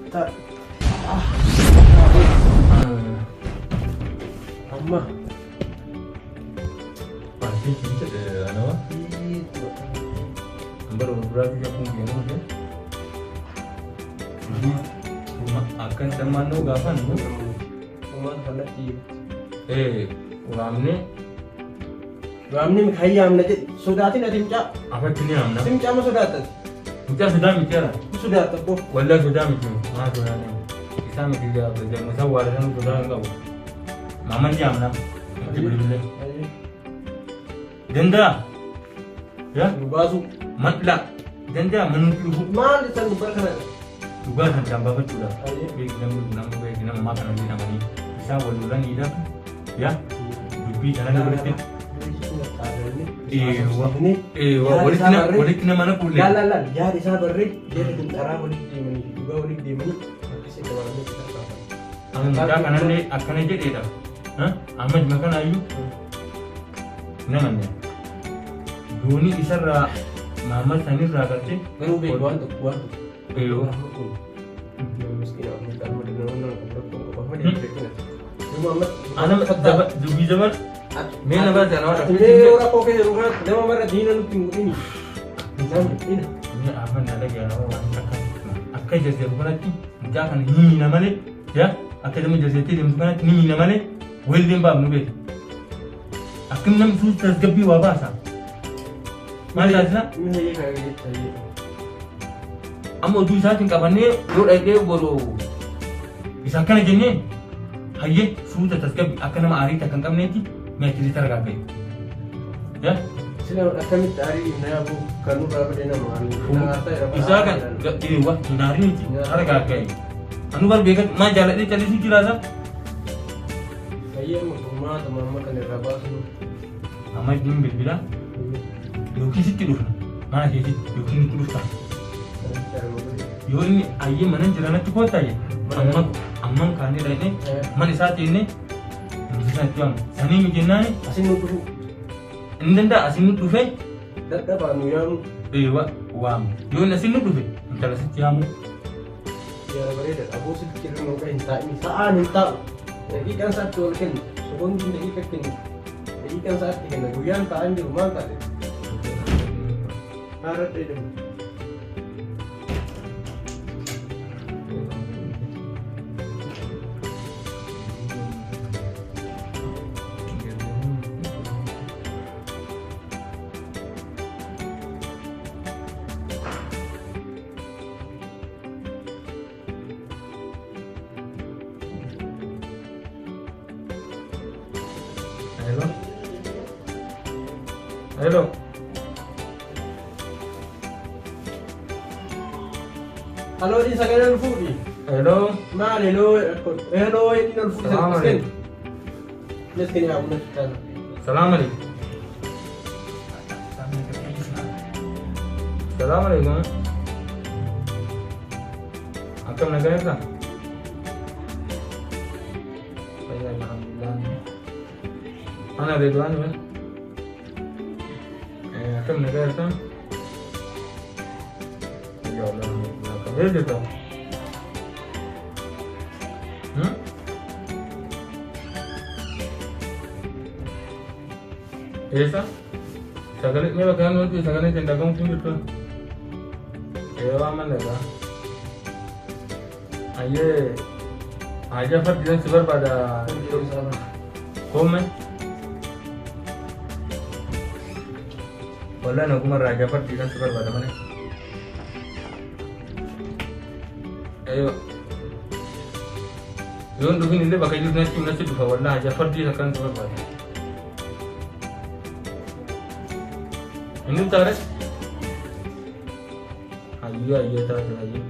Tak. Amma. Pasti cinta deh, ano? Itu. Baru berarti aku gini ya. Akan teman lo kapan lo? Umar halat di. Ulamne Ramni mkhai amna je sodati na timcha. apa kini amna? Timcha ma sodata. Kita sudah bicara. Sodata ko. Wala sudah bicara. Mana sudah ni? Kita mesti dia belajar. Masa waran sudah enggak bu. Mama dia amna. Nanti beli. Denda. Ya? Basu. Matla. Denda menuju Mal isan berkana. juga tambah betul dah. Aye. Baik nama makan lagi nama ni. Bisa waluran ida. Ya? Dubi jangan berarti. Walik nama mana pulih? La. Ya di sana berrik. Dia di utara walik di mana juga walik di mana. Kasi kawan dia kita tahu. Ang muda kanan ni akan aja dia. Hah? Amat makan ayu. Nama ni. Doni isar mama tani ragat sih. Baru beruan tu. Eyo. Meski nak minta dengan orang apa dia berkena. Muhammad Anak jabat dubi jabat. Mana baca nama? Ini orang kau ke rumah. Nama mana dina lu tunggu ini. Ini. Ini apa nak lagi orang cakap. Akai jadi bukan lagi. Jangan ni nama ni. Ya. Akai demi jadi dia bukan lagi ni nama ni. William Bab nube. Akai nama susah gabi wabasa. Mana sahaja? Ini kayak Amo tu sahaja kapan ni? Road ada baru. Isahkan aja ni. Haye susah terus akan nama Ari takkan kamu nanti. Mesti tergabe. Ya? sila akan tari na bu kanu berapa dia nama anu nangata ya Isahkan jadi wah nari ni tergabe. Anu baru bekat mana jalan ni cari sih rasa? saya mau rumah teman-teman kan berapa sih Amai dum bila yoki sih tidur. Mana sih yoki ni tidur kan? Yo ini ayah mana jalan tu kota ya? Amam kani dah ni, mana saat ini? Misalnya tuan, sani mungkin nani? asin nutu Indah asin tu fe? dah apa nuyan Ewa, wam. Yo asin tu fe? Kalau setiamu, ya berada aku sih kira mau kain tak ini saan tak jadi kan satu kan sebelum kita ikan jadi kan saat kita guyan tak di rumah tak harap itu Hello. halo ini saya kenal Fudi Hello. ma hello ini kenal Fudi Assalamualaikum. Let's get out of the Assalamualaikum. Assalamualaikum. Akam nak kaya tak? Baik, alhamdulillah. Mana Ridwan ya? Akam nak kaya tak? Ya Allah, akam dia tak? Esa? Sagalit niya bagaimana nanti sagalit yang dagang tinggi tu. Ewa mana dah? Aye, aja per dia sebar pada komen. Wala nak kumar raja per dia sebar pada mana? Ayo. Yon tu ini bagai itu nasi tu wala aja per dia akan sebar pada. Ini tarik. Iya tarik lagi.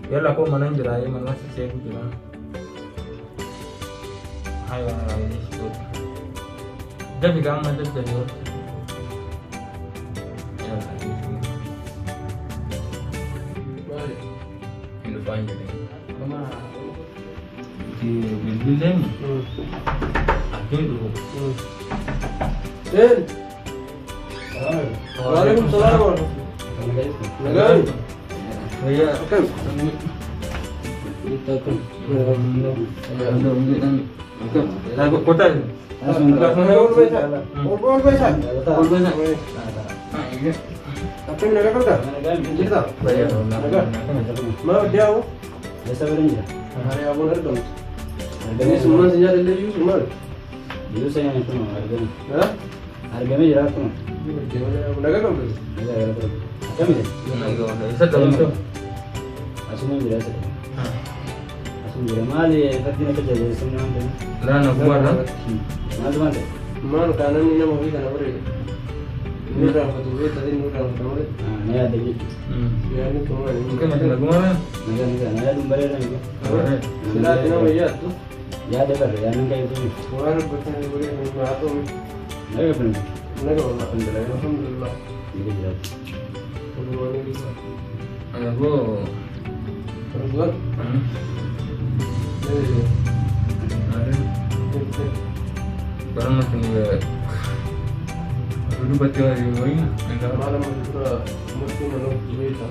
Ya lah kok mana jerai mana sih saya bilang. Ayo ini sebut. Jadi kamu ada jadi. Ya lagi. balik Ini panjang ni. sama Di bil ni. Akhir dulu. Den Waalaikumsalam warahmatullahi Nagaan. Kaya Kan. kota. All baisa. Tapi naga kau cerita. Naga. Mau dia aku. Hari aku ngerti. Ini semua senjata dari semua. Hah? Naga kau. Isa dalam tu. Lah nak buat lah. Mana kanan ini nama kita nama dia. Nurang satu dia tadi nurang nama dia. Ya ini cuma ini. Mungkin macam lagu mana? Sudah nama ya tu. Ya ada kan, ya nengkai itu. Orang bertanya boleh nama atau Naga pun. naga alhamdulillah alhamdulillah. Ini jelas. Kedua ni bisa. Aku. Kedua. Barang macam ni. Dulu baca lagi. Enggak. Malam itu mesti menurut kita.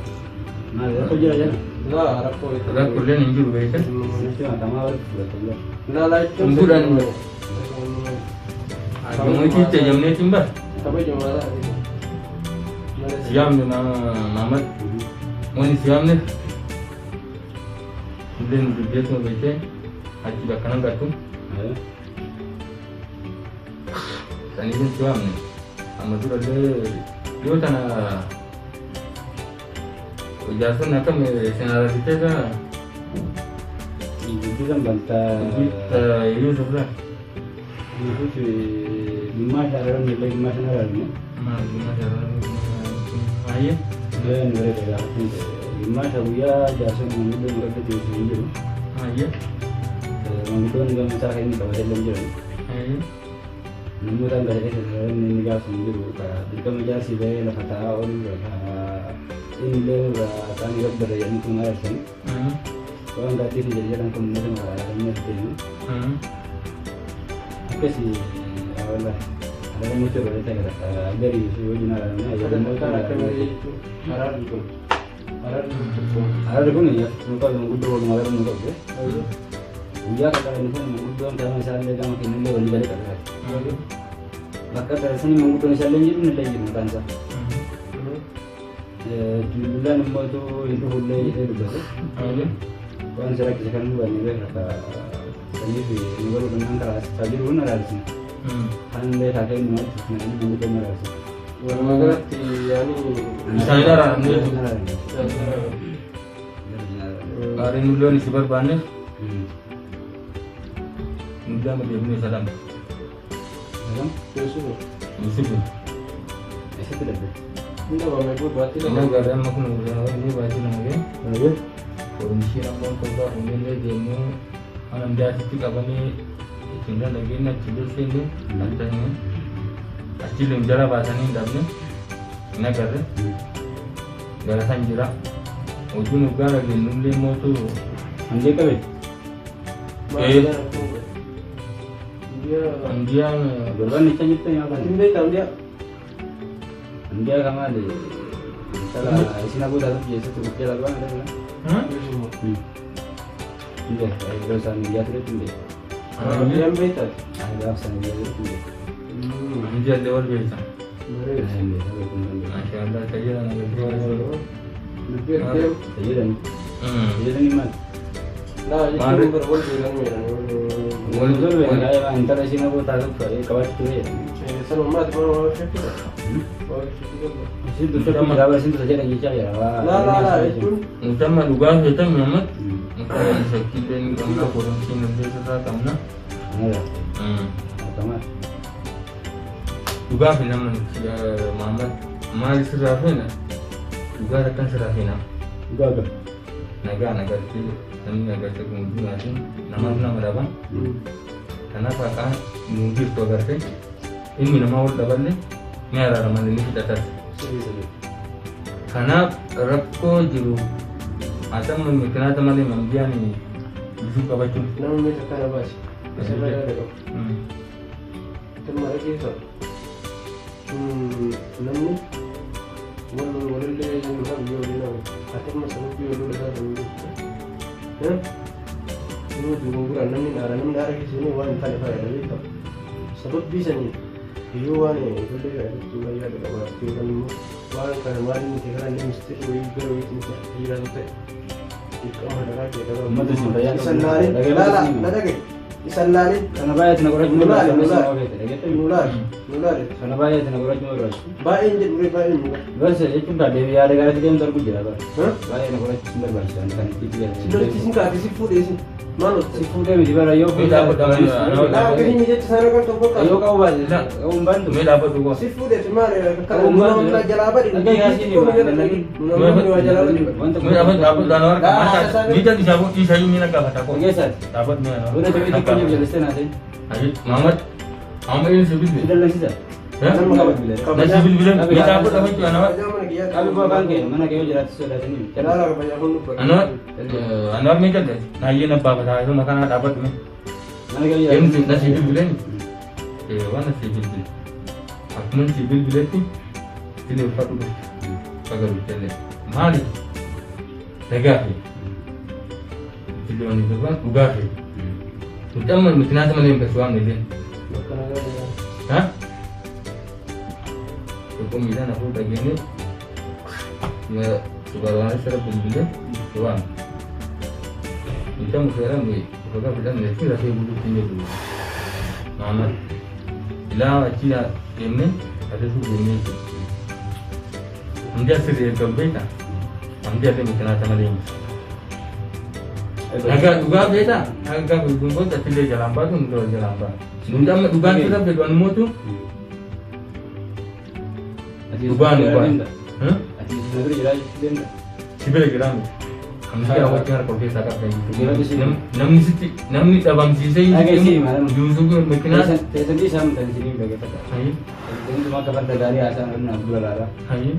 Nah, aku jalan. Lah harap kau itu. Ada kuliah ni juga kan? Itu agama betul. Nah lah itu. Tumburan. Kamu cerita jam ni timbal. Sampai jam mana? Siam ni nama Mamat. Moni siam ni. Kemudian dia tu baca. Haji bakanan gatu. Tani pun siam ni. Amat tu ada. Dia tanah. Jasa nak kami senarai kita kan. Itu kan bantah. Kita itu sebelah. Itu si lima cara nilai lima cara ni. Mana jalan ayah. Dia nilai dia aku lima cara jasa mengubah mereka tu sendiri. Ayah. Mengubah dengan cara ini kalau saya belum jalan. Ayah. Namun kan dari itu ni juga sendiri. Jika menjadi si dia nak kata orang ini dia tani berada di tengah sana. Orang tadi di jalan kemudian orang ini. Apa sih awalnya ada muncul dari saya dari sujudnya ada Ada muncul cara ada kami itu. Harap itu. Harap itu. ada pun ya muka yang udah mengalir muka tu dia kata ini pun udah dalam misalnya dia makin ini orang balik kata maka dari sini mengutuk misalnya ini pun lagi bukan sah bulan nombor tu itu boleh itu betul orang serak sekarang bukan ini kata ini sih ini baru dengan keras tadi pun ada di sini kan dia kata ini mengutuk mereka Orang magrat di yani. Saya dah ni. Hari ni dulu ni sebar banyak. Muda macam ni salam. Yusuf. Yusuf. Itu tidak ada. Ini apa mereka buat ini? Ini garam aku nak ini baju nak ke? Ada. Kondisi nama kau umur dia demo. Alam dia situ kapan ni? Tinggal lagi nak tidur sini. Nanti ni. Asal yang jala bahasa ni dah ni. Nak kerja. Garasan jira. Ujung ugar lagi nulis mau tu. Anda kau? Dia Berban ni cakap ni apa? ini tahu dia. Dia kama ni. Salah, sini aku dah tu biasa tu kerja lagu ada kan? Dia, kalau sana dia tu dia. Dia yang betul. Ada sana dia tu dia. Dia level biasa. Mereka. Masya Allah saya nak berdoa. Lebih dia. Saya dan dia ni mat. Nah, itu berbol bilang mereka. Betul betul. Antara sini aku tahu kawan tu ni. Saya mat mau cakap. Situ tu kita situ saja lagi cari ya. Lah itu. Macam mana juga kita menyambat. Macam sakit dan kamera kurang sini dia serta kamera. Ada. Sama. Juga film Muhammad Mal Serafina. Juga akan Serafina. Juga. Naga itu kami naga terkunci nanti nama apa? Kenapa kan mungkin tu agar ke? Ini nama orang dapat ni. Ni ada nama ini kita tak. Karena rakko jiru. Asam memikirkan teman ni mampian ni. Busuk apa tu? Nama mereka kan apa sih? Saya belajar. Terima kasih so. Nama walillee yookaan biyyoolina akkasuma sababii walii isaa danda'u. Yoo gurguraan namni dhaara keessanii waan kana fayyadamee qabu. Sababii sanii yoo waan ijoollee yaadachuu yaada qabaatu yookaan immoo waan kana maaliin nuti karaa inni ministeerri wayii gara wayiitiin jiraatu ta'e. Isan laalin kana baay'ee itti naqurachuu nulaale kana baay'ee itti naqurachuu barbaadu. Baay'een jedhu baay'een nulaale. Barsa jechuun taatee yaada garatti deemu darbu jira bara. Baay'ee naqurachuu sin barbaachisan kan itti si lolti sin kaate si fuudhee sin maal si fuudhee miti bara yoo fuudhee dhaabbatanii jecha sana kan tokko qabu. Yoo qabu baay'ee qabuun bantu mee dhaabbatu qofa. Si fuudhee si maal kan nama jalaa badi. Muhammad, Muhammad ini sibil bil. Sudah lanjut. Nasi bil bilang kita apa dapat tu anak. Kami bawa bangke, mana kau jelas sudah ini. Anak macam tu. Nah ini nak bawa dah itu makan dapat tu. Mana kau Yang jelas. nasi bil bilang. Mana nasi bil bil. Aku mana sibil bilang tu. Ini apa tu? Pagar bilang. Mari. Tegak. Jadi orang itu kan ugar. Kita mungkin ada mana yang bersuam ni. Hah? Hukum kita nak buat begini. Ya, sebarang cara berbeza. Suam. Kita mungkin ni, kita bilang ni, kita rasa butuh tinggal dulu. Mana? Bila Cina ini ada tu ini. Anda sendiri berbeza. Anda ada mungkin ada mana yang agak juga beda, agak berkumpul tapi dia jalan batu untuk jalan batu. Sudah dugaan kita berduaan motu. Dugaan. Ati sebenarnya jelas benda. Sibel geram. Kami awak dengar kau kisah apa yang Namni tabang sisi Agak sih malam. Justru mungkin Saya sendiri sama dari sini bagi kata. Hai, Jadi cuma kabar dari asal nak dua lara. hai.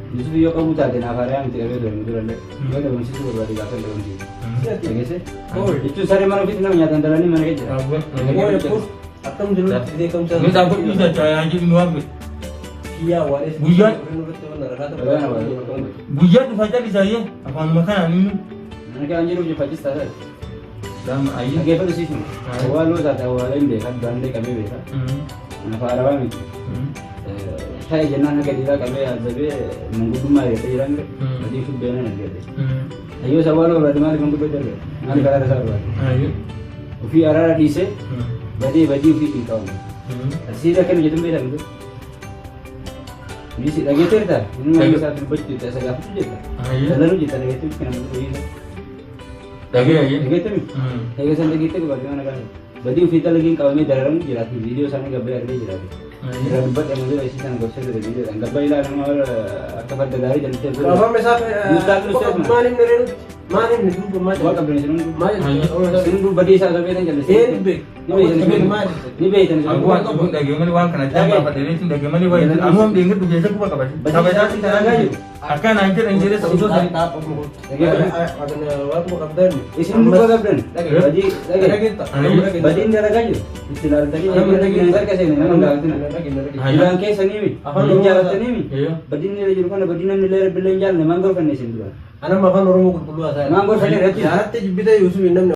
Justru yo kamu tak ada nafar yang tidak ada dua lara. Yo ada bangsi tu berbalik asal dalam sini. Lagi sih. Itu sari mana kita namanya tanda ni mana kerja. Atam dulu tidak kamu Ini takut bisa cahaya aja di luar. Iya waris. Bujan. Bujan tu saja di saya. Apa makan ini? Mana kerja anjir uji pajis tak ada. Dalam air. Lagi apa sih? Awal lo tak awal ini deh kan brande kami beda. Nafar apa ni? Saya jenah nak kita kami ada be mengkudu mai itu orang. Jadi itu benar nak dia. Ayo sawal lo berarti mana mengkudu dia. Mana kalau ada sawal. Ayo. Ufi arah di se. Badi ufi tingkau. Sida kan jadi beda gitu. Ini sih lagi cerita. Ini lagi satu baju tak segala tu je. Ayo. Lalu kita lagi tu kena betul. Lagi lagi. Lagi tu. Lagi sampai kita ke bagaimana kan? Badi ufi tak lagi kau ni dalam jelas video sana gambar dia jelas. Jelas buat yang mula isi sana gosok dari video. Gambar ilah nama apa pada dari dan tu. Kalau misal manim ni dulu macam. Buat apa ni sini? Macam. Sini badi sana sampai dan jelas. Ni be dan. Aku dah gimana wang kena jam apa dari sini dah gimana wang. Aku am dengar tu biasa aku pakai baju. Sampai saat ini cara gayu. Akan anjir itu Lagi waktu kapten. Isi dulu kapten. Lagi badi ni ada gayu. Istilah tadi lagi nanti kasih ni. Nama dah tu. Bilang ke sini ni. Jalan sini ni. Badi ni lagi bukan badi ni lagi bilang jalan. Manggur kan ni sini dulu. Anak makan orang mukul dulu asal. Manggur saja. Jangan terjebak Yusuf ini.